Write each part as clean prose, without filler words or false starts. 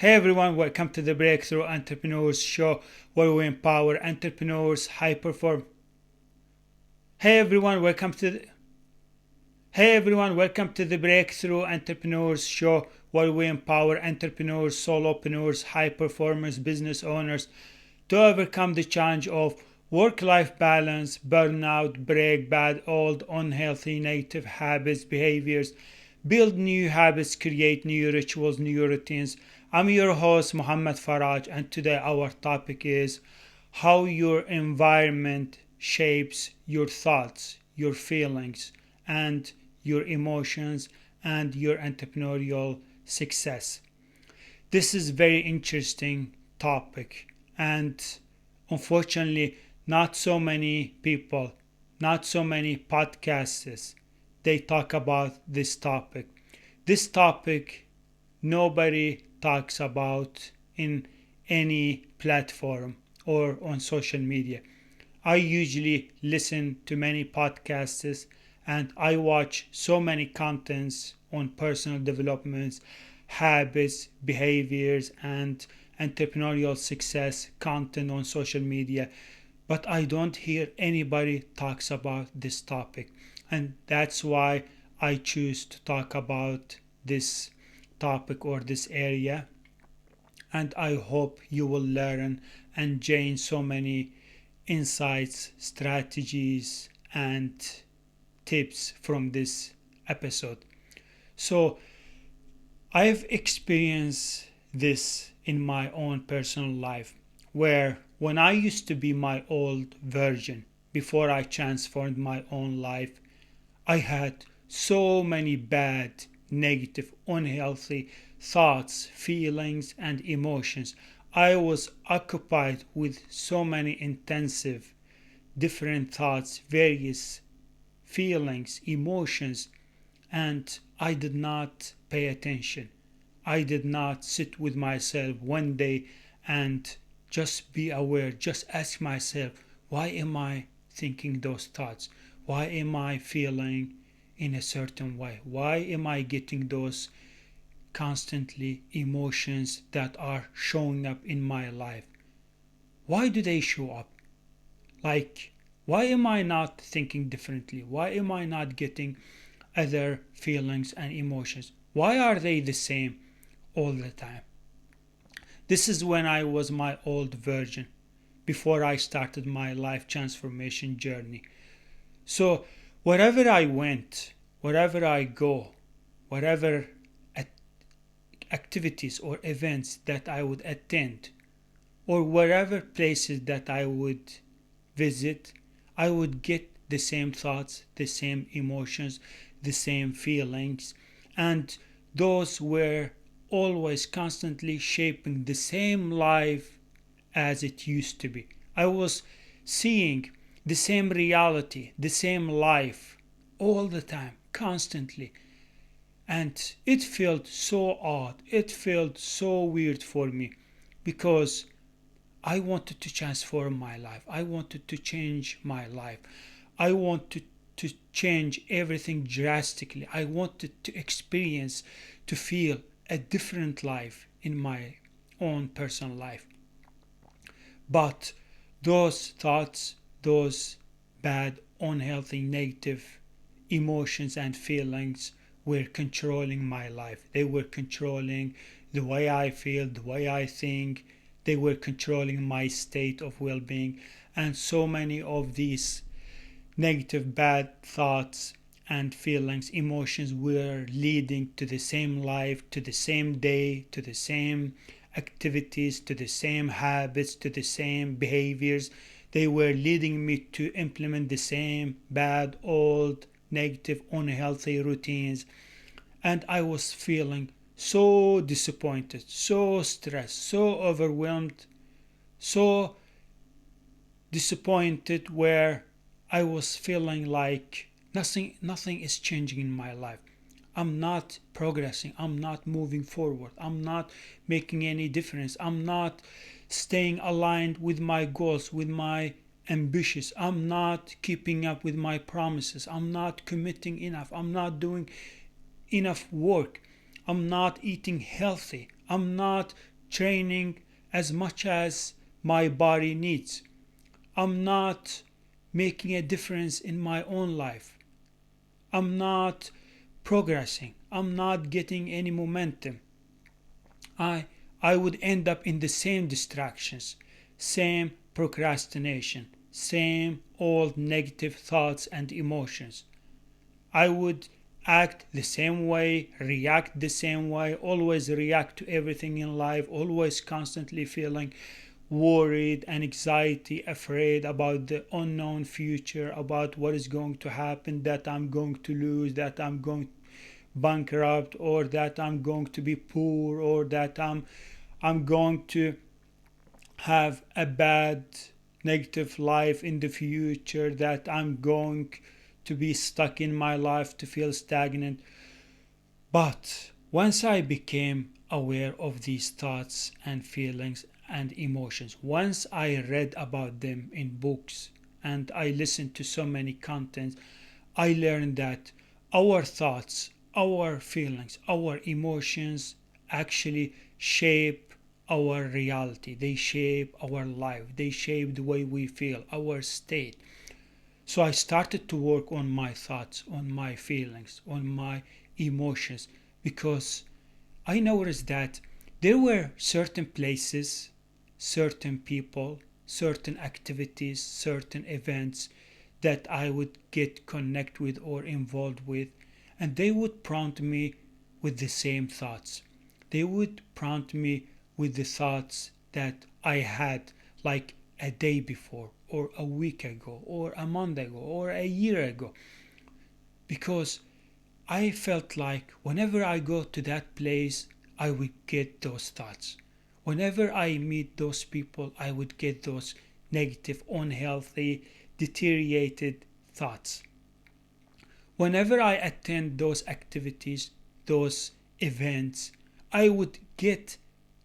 Hey everyone, welcome to the Breakthrough Entrepreneurs Show where we empower entrepreneurs high perform. Hey everyone, welcome to the Hey everyone, welcome to the Breakthrough Entrepreneurs Show where we empower entrepreneurs, solopreneurs, high performers, business owners to overcome the challenge of work-life balance, burnout, break bad, old, unhealthy, negative habits, behaviors, build new habits, create new rituals, new routines. I'm your host, Muhammad Faraj, and today our topic is how your environment shapes your thoughts, your feelings, and your emotions and your entrepreneurial success. This is very interesting topic, and unfortunately not so many people, not so many podcasts, they talk about this topic. This topic nobody talks about in any platform or on social media. I usually listen to many podcasts and I watch so many contents on personal developments, habits, behaviors, and entrepreneurial success content on social media, but I don't hear anybody talks about this topic, and that's why I choose to talk about this topic or this area, and I hope you will learn and gain so many insights, strategies, and tips from this episode. So, I've experienced this in my own personal life where when I used to be my old version before I transformed my own life, I had so many bad, negative, unhealthy thoughts, feelings, and emotions. I was occupied with so many intensive, different thoughts, various feelings, emotions, and I did not pay attention. I did not sit with myself one day and just be aware, just ask myself, why am I thinking those thoughts? Why am I feeling in a certain way? Why am I getting those constantly emotions that are showing up in my life? Why do they show up? Like, why am I not thinking differently? Why am I not getting other feelings and emotions? Why are they the same all the time? This is when I was my old version before I started my life transformation journey. So, wherever I went, wherever I go, whatever activities or events that I would attend, or wherever places that I would visit, I would get the same thoughts, the same emotions, the same feelings, and those were always constantly shaping the same life as it used to be. I was seeing the same reality, the same life all the time, constantly. And it felt so odd. It felt so weird for me because I wanted to transform my life. I wanted to change my life. I wanted to change everything drastically. I wanted to experience, to feel a different life in my own personal life. But those thoughts, those bad, unhealthy, negative emotions and feelings were controlling my life. They were controlling the way I feel, the way I think. They were controlling my state of well being. And so many of these negative, bad thoughts and feelings, emotions were leading to the same life, to the same day, to the same activities, to the same habits, to the same behaviors. They were leading me to implement the same bad, old, negative, unhealthy routines. And I was feeling so disappointed, so stressed, so overwhelmed, so disappointed where I was feeling like nothing is changing in my life. I'm not progressing. I'm not moving forward. I'm not making any difference. I'm not staying aligned with my goals, with my ambitions. I'm not keeping up with my promises. I'm not committing enough. I'm not doing enough work. I'm not eating healthy. I'm not training as much as my body needs. I'm not making a difference in my own life. I'm not progressing. I'm not getting any momentum. I I would end up in the same distractions, same procrastination, same old negative thoughts and emotions. I would act the same way, react the same way, always react to everything in life, always constantly feeling worried and anxiety, afraid about the unknown future, about what is going to happen, that I'm going to lose, that I'm going bankrupt, or that I'm going to be poor, or that I'm going to have a bad negative life in the future, that I'm going to be stuck in my life, to feel stagnant. But once I became aware of these thoughts and feelings and emotions, once I read about them in books and I listened to so many contents, I learned that our thoughts, our feelings, our emotions actually shape our reality. They shape our life. They shape the way we feel, our state. So I started to work on my thoughts, on my feelings, on my emotions, because I noticed that there were certain places, certain people, certain activities, certain events that I would get connect with or involved with, and they would prompt me with the same thoughts. They would prompt me with the thoughts that I had like a day before, or a week ago, or a month ago, or a year ago, because I felt like whenever I go to that place, I would get those thoughts. Whenever I meet those people, I would get those negative, unhealthy, deteriorated thoughts. Whenever I attend those activities, those events, I would get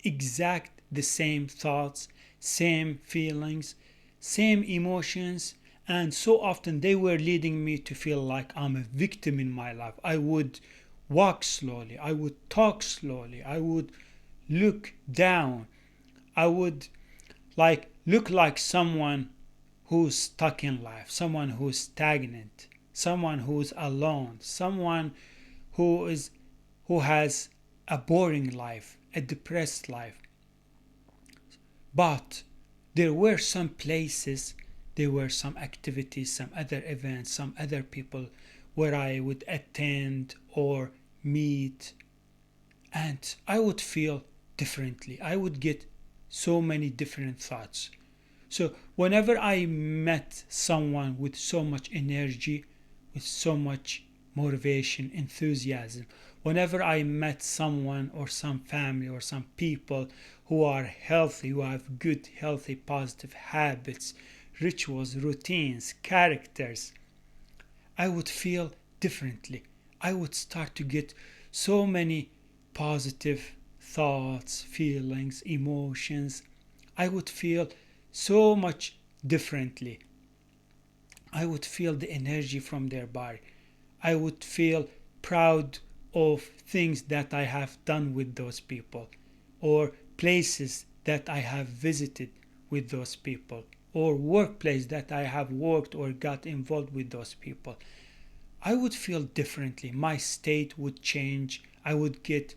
exact the same thoughts, same feelings, same emotions, and so often they were leading me to feel like I'm a victim in my life. I would walk slowly, I would talk slowly, I would look down, I would look like someone who's stuck in life, someone who's stagnant, someone who's alone, someone who is who has a boring life, a depressed life. But there were some places, there were some activities, some other events, some other people where I would attend or meet, and I would feel differently. I would get so many different thoughts. So whenever I met someone with so much energy, with so much motivation, enthusiasm, whenever I met someone or some family or some people who are healthy, who have good, healthy, positive habits, rituals, routines, characters, I would feel differently. I would start to get so many positive thoughts, feelings, emotions. I would feel so much differently. I would feel the energy from their body. I would feel proud of things that I have done with those people, or places that I have visited with those people, or workplace that I have worked or got involved with those people. I would feel differently. My state would change. I would get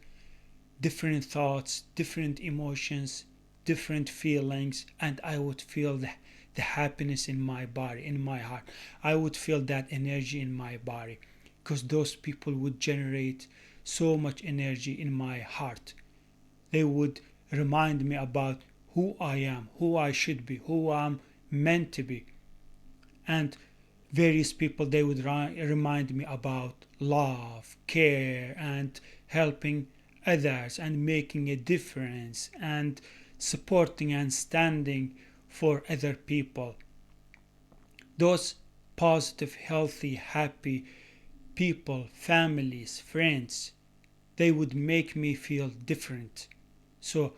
different thoughts, different emotions, different feelings, and I would feel the happiness in my body, in my heart. I would feel that energy in my body, because those people would generate so much energy in my heart. They would remind me about who I am, who I should be, who I'm meant to be. And various people, they would remind me about love, care, and helping others, and making a difference, and supporting and standing for other people. Those positive, healthy, happy people, families, friends, they would make me feel different. So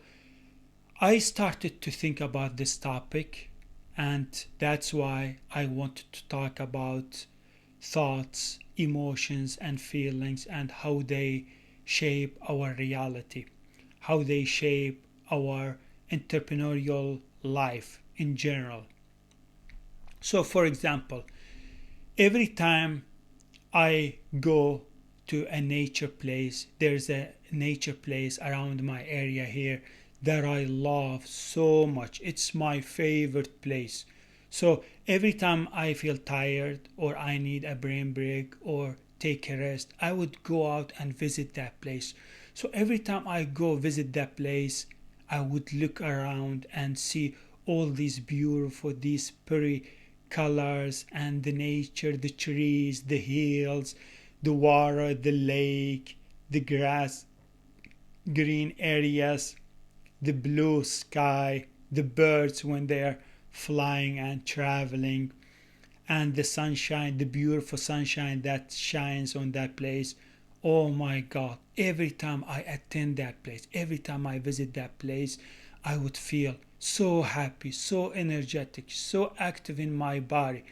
I started to think about this topic, and that's why I wanted to talk about thoughts, emotions, and feelings, and how they shape our reality, how they shape our entrepreneurial life in general. So, for example, every time I go to a nature place, there's a nature place around my area here that I love so much. It's my favorite place. So every time I feel tired or I need a brain break or take a rest, I would go out and visit that place. So every time I go visit that place, I would look around and see all these beautiful, these pretty colors and the nature, the trees, the hills, the water, the lake, the grass, green areas, the blue sky, the birds when they're flying and traveling, and the sunshine, the beautiful sunshine that shines on that place. Oh my God, every time I attend that place, every time I visit that place, I would feel so happy, so energetic, so active in my body.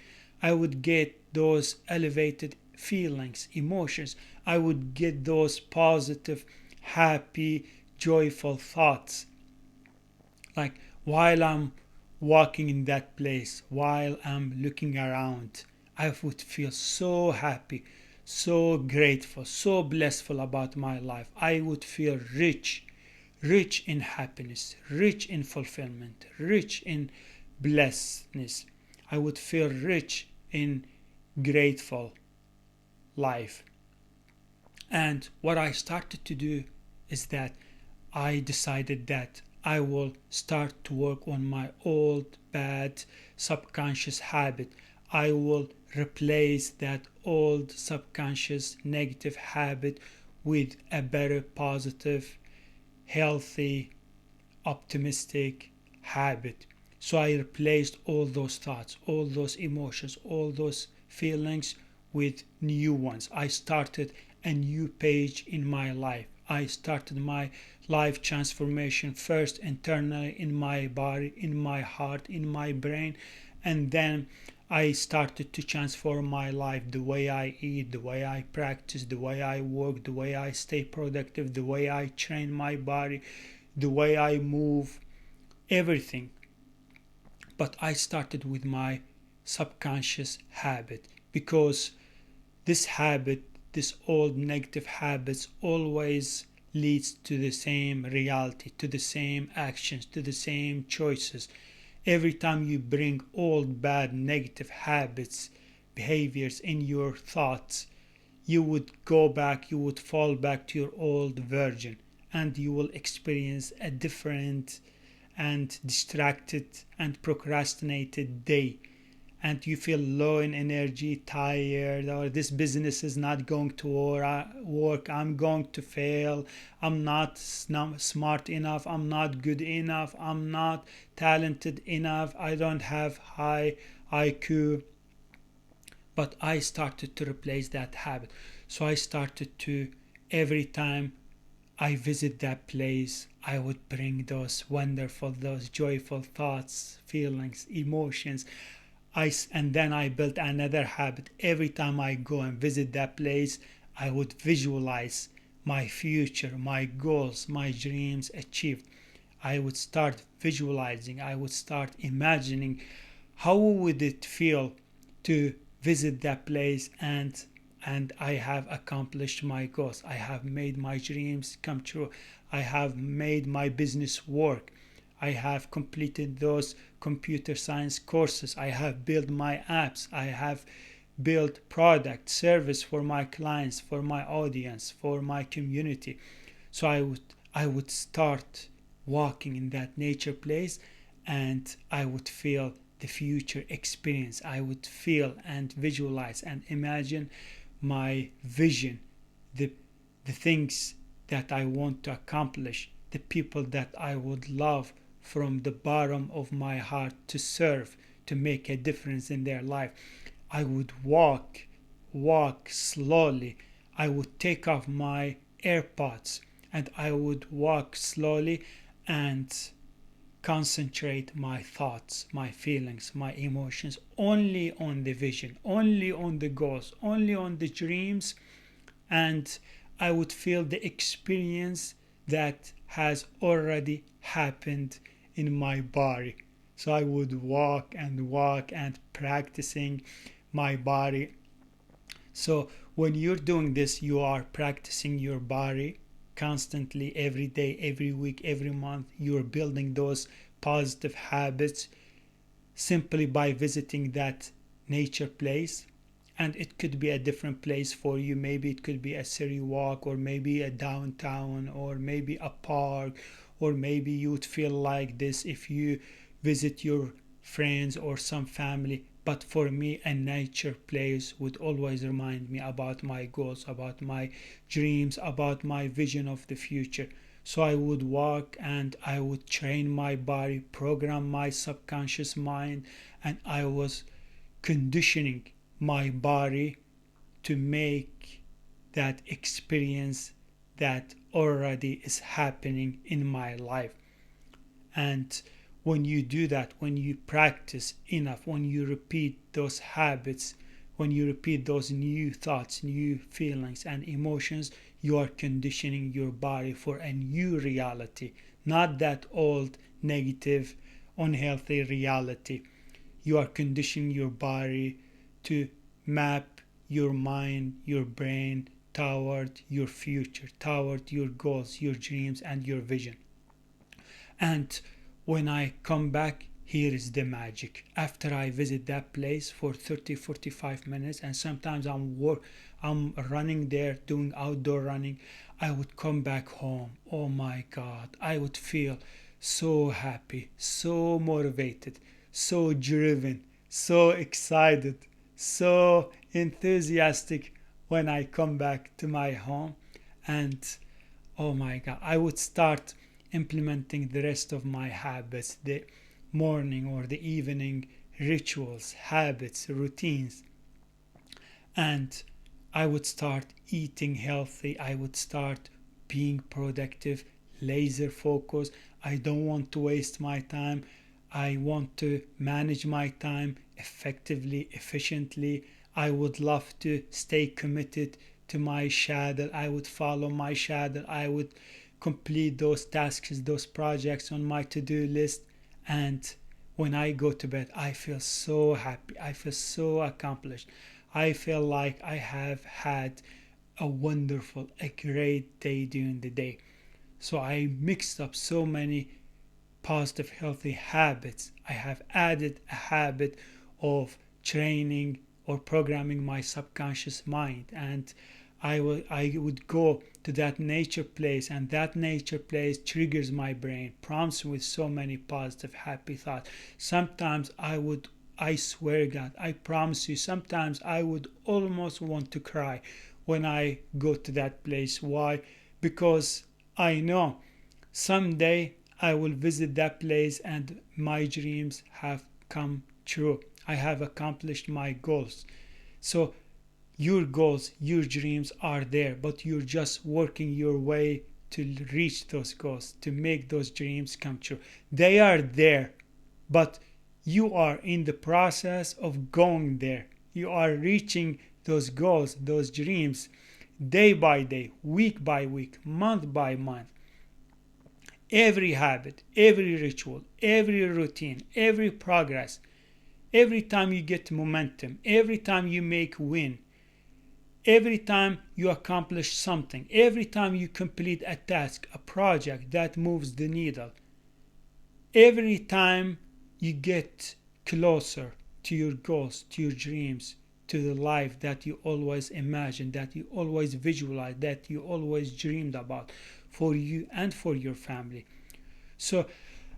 I would get those elevated feelings, emotions. I would get those positive, happy, joyful thoughts. Like while I'm walking in that place, while I'm looking around, I would feel so happy, so grateful, so blissful about my life. I would feel rich, rich in happiness, rich in fulfillment, rich in blessedness. I would feel rich in grateful life. And what I started to do is that I decided that I will start to work on my old bad subconscious habit. I will replace that old subconscious negative habit with a better, positive, healthy, optimistic habit. So I replaced all those thoughts, all those emotions, all those feelings with new ones. I started a new page in my life. I started my life transformation first internally in my body, in my heart, in my brain, and then I started to transform my life, the way I eat, the way I practice, the way I work, the way I stay productive, the way I train my body, the way I move, everything. But I started with my subconscious habit, because this habit, this old negative habits, always leads to the same reality, to the same actions, to the same choices. Every time you bring old bad negative habits, behaviors in your thoughts, you would go back, you would fall back to your old version, and you will experience a different and distracted and procrastinated day, and you feel low in energy, tired, or this business is not going to work, I'm going to fail, I'm not smart enough, I'm not good enough, I'm not talented enough, I don't have high IQ. But I started to replace that habit. So I started to, every time I visit that place, I would bring those wonderful, those joyful thoughts, feelings, emotions. And then I built another habit. Every time I go and visit that place, I would visualize my future, my goals, my dreams achieved. I would start visualizing, I would start imagining how would it feel to visit that place, and I have accomplished my goals. I have made my dreams come true. I have made my business work. I have completed those computer science courses. I have built my apps. I have built product, service for my clients, for my audience, for my community. So I would start walking in that nature place, and I would feel the future experience. I would feel and visualize and imagine my vision, the things that I want to accomplish, the people that I would love from the bottom of my heart to serve, to make a difference in their life. I would walk slowly. I would take off my AirPods, and I would walk slowly and concentrate my thoughts, my feelings, my emotions only on the vision, only on the goals, only on the dreams, and I would feel the experience that has already happened in my body. So I would walk and practicing my body. So when you're doing this, you are practicing your body constantly, every day, every week, every month. You're building those positive habits simply by visiting that nature place. And it could be a different place for you. Maybe it could be a city walk, or maybe a downtown, or maybe a park, or maybe you would feel like this if you visit your friends or some family. But for me, a nature place would always remind me about my goals, about my dreams, about my vision of the future. So I would walk and I would train my body, program my subconscious mind, and I was conditioning my body to make that experience that already is happening in my life. And when you do that, when you practice enough, when you repeat those habits, when you repeat those new thoughts, new feelings, and emotions, you are conditioning your body for a new reality, not that old, negative, unhealthy reality. You are conditioning your body to map your mind, your brain toward your future, toward your goals, your dreams, and your vision. And when I come back, here is the magic. After I visit that place for 30-45 minutes, and sometimes I'm running there, doing outdoor running, I would come back home. Oh my God, I would feel so happy, so motivated, so driven, so excited, so enthusiastic when I come back to my home. And oh my God, I would start implementing the rest of my habits, the morning or the evening rituals, habits, routines. And I would start eating healthy. I would start being productive, laser focused. I don't want to waste my time. I want to manage my time effectively, efficiently. I would love to stay committed to my shadow. I would follow my shadow. I would complete those tasks, those projects on my to-do list. And when I go to bed, I feel so happy. I feel so accomplished. I feel like I have had a wonderful, a great day during the day. So I mixed up so many positive, healthy habits. I have added a habit of training or programming my subconscious mind, and I would go to that nature place, and that nature place triggers my brain, prompts me with so many positive, happy thoughts. Sometimes I swear God, I promise you, sometimes I would almost want to cry when I go to that place. Why? Because I know someday I will visit that place and my dreams have come true. I have accomplished my goals. So your goals, your dreams are there, but you're just working your way to reach those goals, to make those dreams come true. They are there, but you are in the process of going there. You are reaching those goals, those dreams, day by day, week by week, month by month. Every habit, every ritual, every routine, every progress, every time you get momentum, every time you make win, every time you accomplish something, every time you complete a task, a project that moves the needle, every time you get closer to your goals, to your dreams, to the life that you always imagined, that you always visualized, that you always dreamed about for you and for your family. So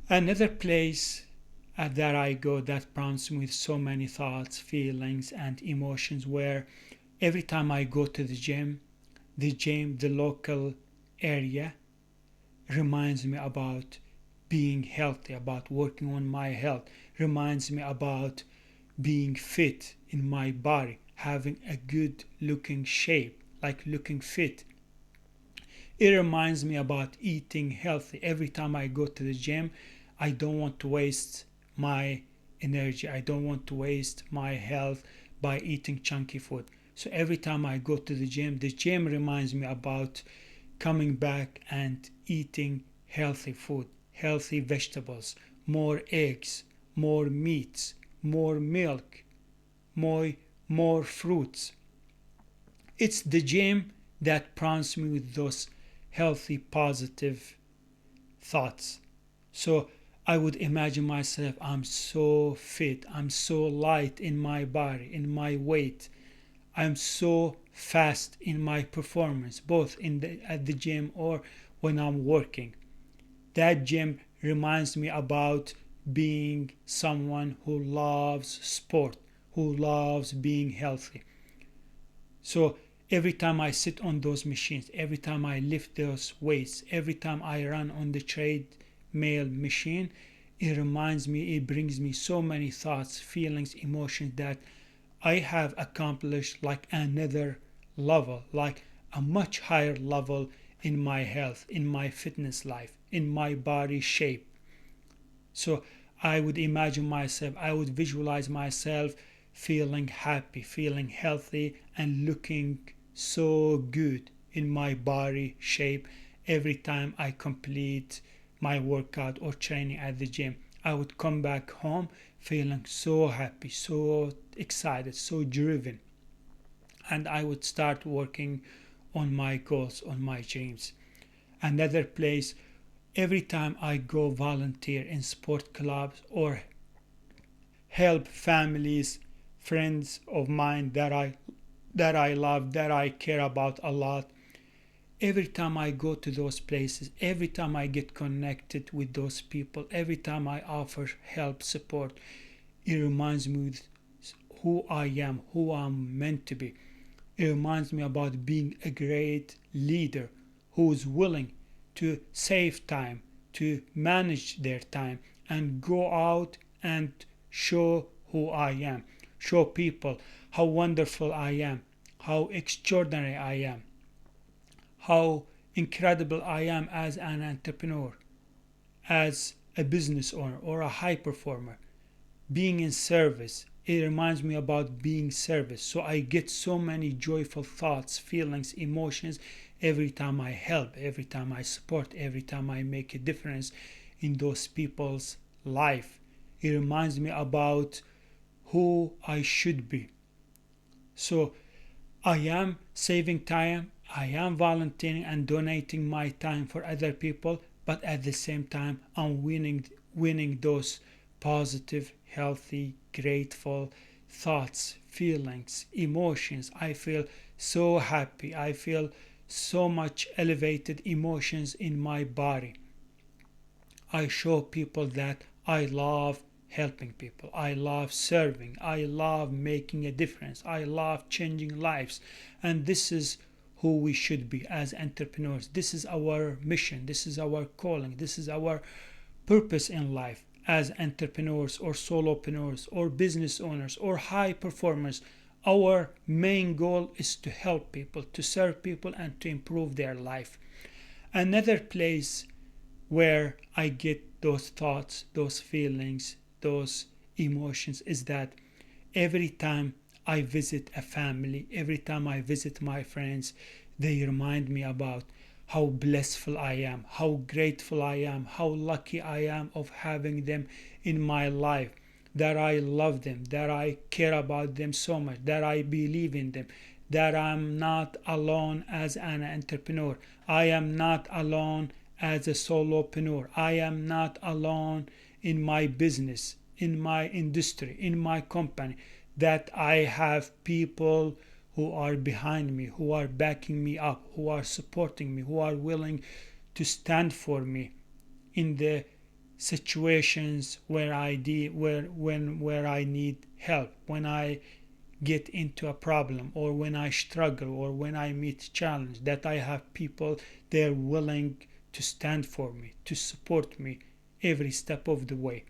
another place that I go that prompts me with so many thoughts, feelings, and emotions, where every time I go to the local area reminds me about being healthy, about working on my health, reminds me about being fit in my body, having a good looking shape, like looking fit. It reminds me about eating healthy. Every time I go to the gym, I don't want to waste my energy. I don't want to waste my health by eating chunky food. So every time I go to the gym reminds me about coming back and eating healthy food, healthy vegetables, more eggs, more meats, more milk, more, more fruits. It's the gym that prompts me with those healthy, positive thoughts. So I would imagine myself, I'm so fit, I'm so light in my body, in my weight, I'm so fast in my performance, both at the gym or when I'm working. That gym reminds me about being someone who loves sport, who loves being healthy. So every time I sit on those machines, every time I lift those weights, every time I run on the treadmill machine, it brings me so many thoughts, feelings, emotions that I have accomplished like another level, like a much higher level in my health, in my fitness life, in my body shape. So I would imagine myself, I would visualize myself feeling happy, feeling healthy, and looking so good in my body shape every time I complete my workout or training at the gym. I would come back home feeling so happy, so excited, so driven, and I would start working on my goals, on my dreams. Another place, every time I go volunteer in sport clubs or help families, friends of mine that I love, that I care about a lot. Every time I go to those places, every time I get connected with those people, every time I offer help, support, it reminds me of who I am, who I'm meant to be. It reminds me about being a great leader who is willing to save time, to manage their time, and go out and show who I am, show people how wonderful I am, how extraordinary I am, how incredible I am as an entrepreneur, as a business owner, or a high performer. Being in service, it reminds me about being service. So I get so many joyful thoughts, feelings, emotions every time I help, every time I support, every time I make a difference in those people's life. It reminds me about who I should be. So I am saving time, I am volunteering and donating my time for other people, but at the same time I'm winning those positive, healthy, grateful thoughts, feelings, emotions. I feel so happy. I feel so much elevated emotions in my body. I show people that I love helping people. I love serving. I love making a difference. I love changing lives. And this is who we should be as entrepreneurs. This is our mission. This is our calling. This is our purpose in life as entrepreneurs or solopreneurs or business owners or high performers. Our main goal is to help people, to serve people, and to improve their life. Another place where I get those thoughts, those feelings, those emotions is that every time I visit a family, every time I visit my friends, they remind me about how blissful I am, how grateful I am, how lucky I am of having them in my life, that I love them, that I care about them so much, that I believe in them, that I'm not alone as an entrepreneur. I am not alone as a solopreneur. I am not alone in my business, in my industry, in my company, that I have people who are behind me, who are backing me up, who are supporting me, who are willing to stand for me in the situations where I need help, when I get into a problem, or when I struggle, or when I meet challenge, that I have people they're willing to stand for me, to support me every step of the way.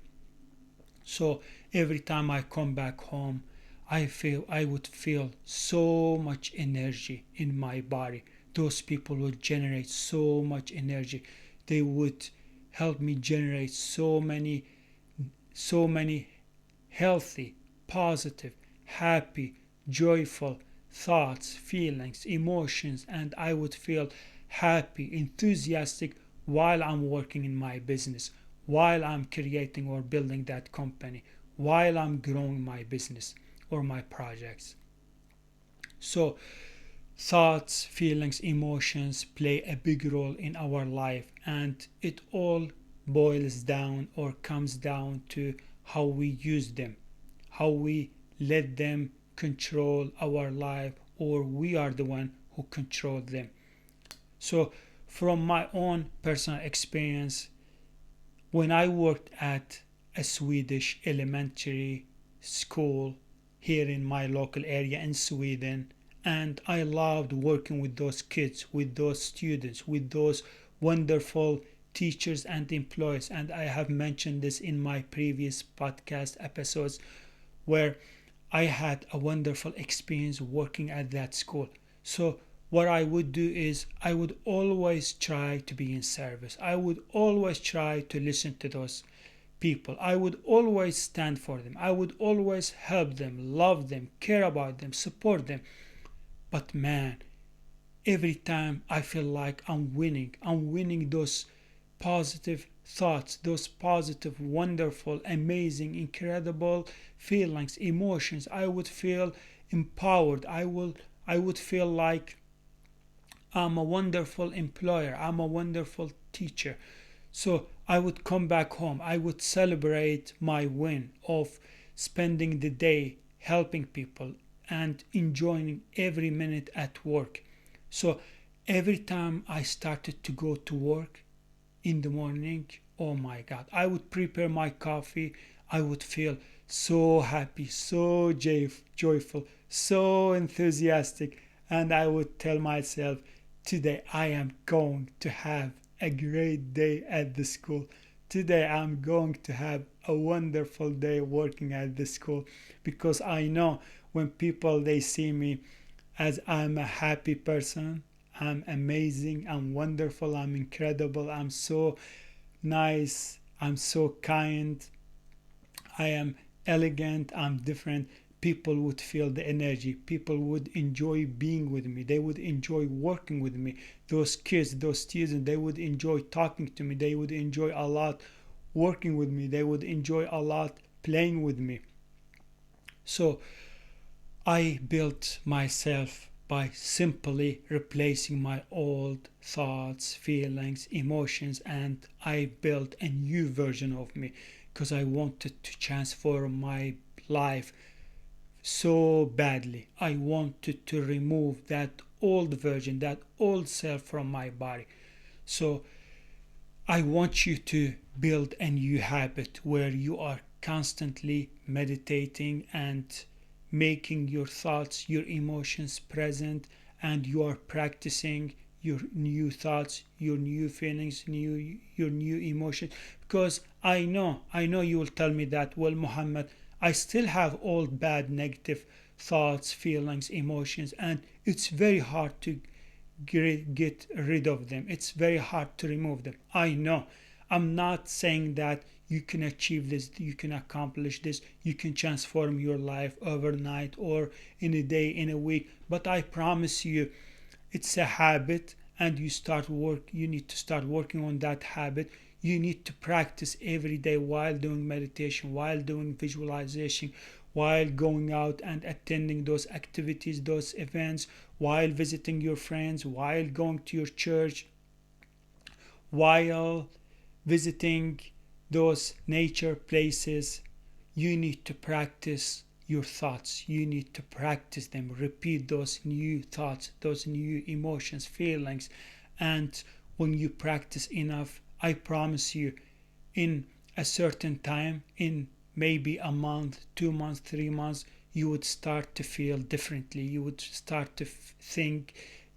So every time I come back home, I would feel so much energy in my body. Those people would generate so much energy. They would help me generate so many healthy, positive, happy, joyful thoughts, feelings, emotions, and I would feel happy, enthusiastic while I'm working in my business, while I'm creating or building that company, while I'm growing my business or my projects. So, thoughts, feelings, emotions play a big role in our life, and it all boils down or comes down to how we use them, how we let them control our life, or we are the one who control them. So, from my own personal experience, when I worked at a Swedish elementary school here in my local area in Sweden, and I loved working with those kids, with those students, with those wonderful teachers and employees. And I have mentioned this in my previous podcast episodes where I had a wonderful experience working at that school. So what I would do is I would always try to be in service. I would always try to listen to those people. I would always stand for them. I would always help them, love them, care about them, support them. But man, every time I feel like I'm winning those positive thoughts, those positive, wonderful, amazing, incredible feelings, emotions. I would feel empowered. I would feel like I'm a wonderful employer. I'm a wonderful teacher. So I would come back home. I would celebrate my win of spending the day helping people and enjoying every minute at work. So every time I started to go to work in the morning, oh my God, I would prepare my coffee. I would feel so happy, so joyful, so enthusiastic. And I would tell myself, today I am going to have a great day at the school. Today I'm going to have a wonderful day working at the school, because I know when people they see me as I'm a happy person, I'm amazing, I'm wonderful, I'm incredible, I'm so nice, I'm so kind, I am elegant, I'm different. People would feel the energy. People would enjoy being with me. They would enjoy working with me. Those kids, those students, they would enjoy talking to me. They would enjoy a lot working with me. They would enjoy a lot playing with me. So I built myself by simply replacing my old thoughts, feelings, emotions, and I built a new version of me because I wanted to transform my life so badly. I wanted to remove that old version, that old self from my body. So I want you to build a new habit where you are constantly meditating and making your thoughts, your emotions present, and you are practicing your new thoughts, your new feelings, your new emotions. Because I know you will tell me that, well, Muhammad, I still have old bad negative thoughts, feelings, emotions, and it's very hard to get rid of them. It's very hard to remove them. I know. I'm not saying that you can achieve this, you can accomplish this, you can transform your life overnight or in a day, in a week. But I promise you, it's a habit, and you need to start working on that habit. You need to practice every day while doing meditation, while doing visualization, while going out and attending those activities, those events, while visiting your friends, while going to your church, while visiting those nature places. You need to practice your thoughts. You need to practice them. Repeat those new thoughts, those new emotions, feelings. And when you practice enough, I promise you, in a certain time, in maybe a month, 2 months, 3 months, you would start to feel differently. You would start to think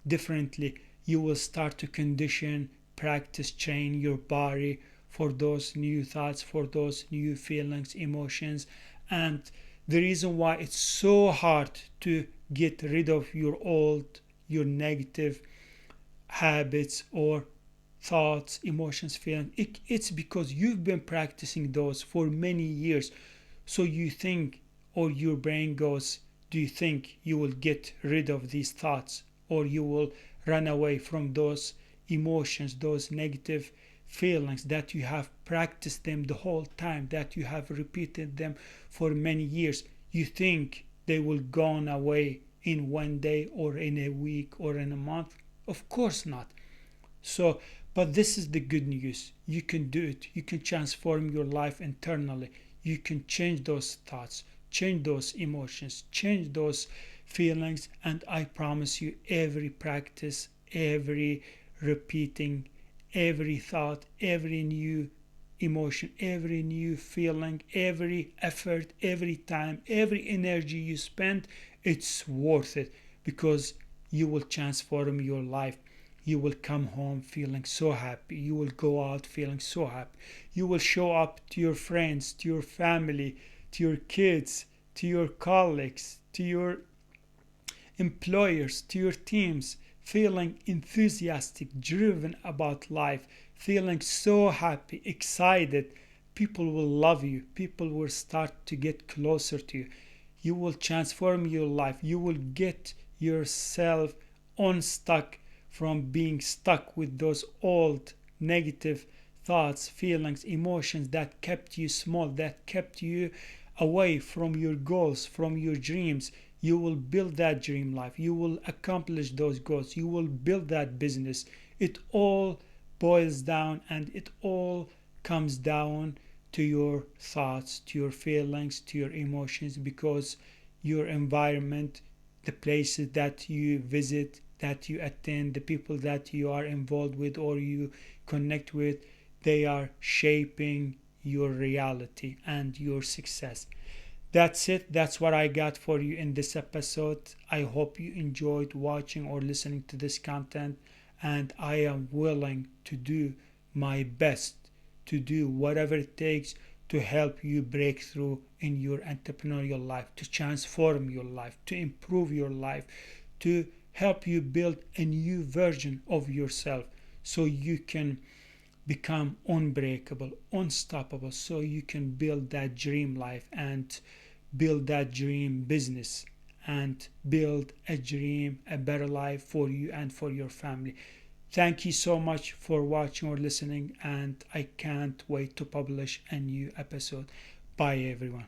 differently. You will start to condition, practice, train your body for those new thoughts, for those new feelings, emotions. And the reason why it's so hard to get rid of your negative habits or thoughts, emotions, feelings, it's because you've been practicing those for many years. So you think, or your brain goes, do you think you will get rid of these thoughts, or you will run away from those emotions, those negative feelings that you have practiced them the whole time, that you have repeated them for many years? You think they will gone away in one day or in a week or in a month? Of course not. So, but this is the good news. You can do it. You can transform your life internally. You can change those thoughts, change those emotions, change those feelings. And I promise you, every practice, every repeating, every thought, every new emotion, every new feeling, every effort, every time, every energy you spend, it's worth it, because you will transform your life. You will come home feeling so happy. You will go out feeling so happy. You will show up to your friends, to your family, to your kids, to your colleagues, to your employers, to your teams, feeling enthusiastic, driven about life, feeling so happy, excited. People will love you. People will start to get closer to you. You will transform your life. You will get yourself unstuck from being stuck with those old negative thoughts, feelings, emotions that kept you small, that kept you away from your goals, from your dreams. You will build that dream life. You will accomplish those goals. You will build that business. It all boils down, and it all comes down to your thoughts, to your feelings, to your emotions, because your environment, the places that you visit, that you attend, the people that you are involved with or you connect with, they are shaping your reality and your success. That's it. That's what I got for you in this episode. I hope you enjoyed watching or listening to this content, and I am willing to do my best, to do whatever it takes to help you break through in your entrepreneurial life, to transform your life, to improve your life, to help you build a new version of yourself, so you can become unbreakable, unstoppable, so you can build that dream life and build that dream business and build a better life for you and for your family. Thank you so much for watching or listening, and I can't wait to publish a new episode. Bye everyone.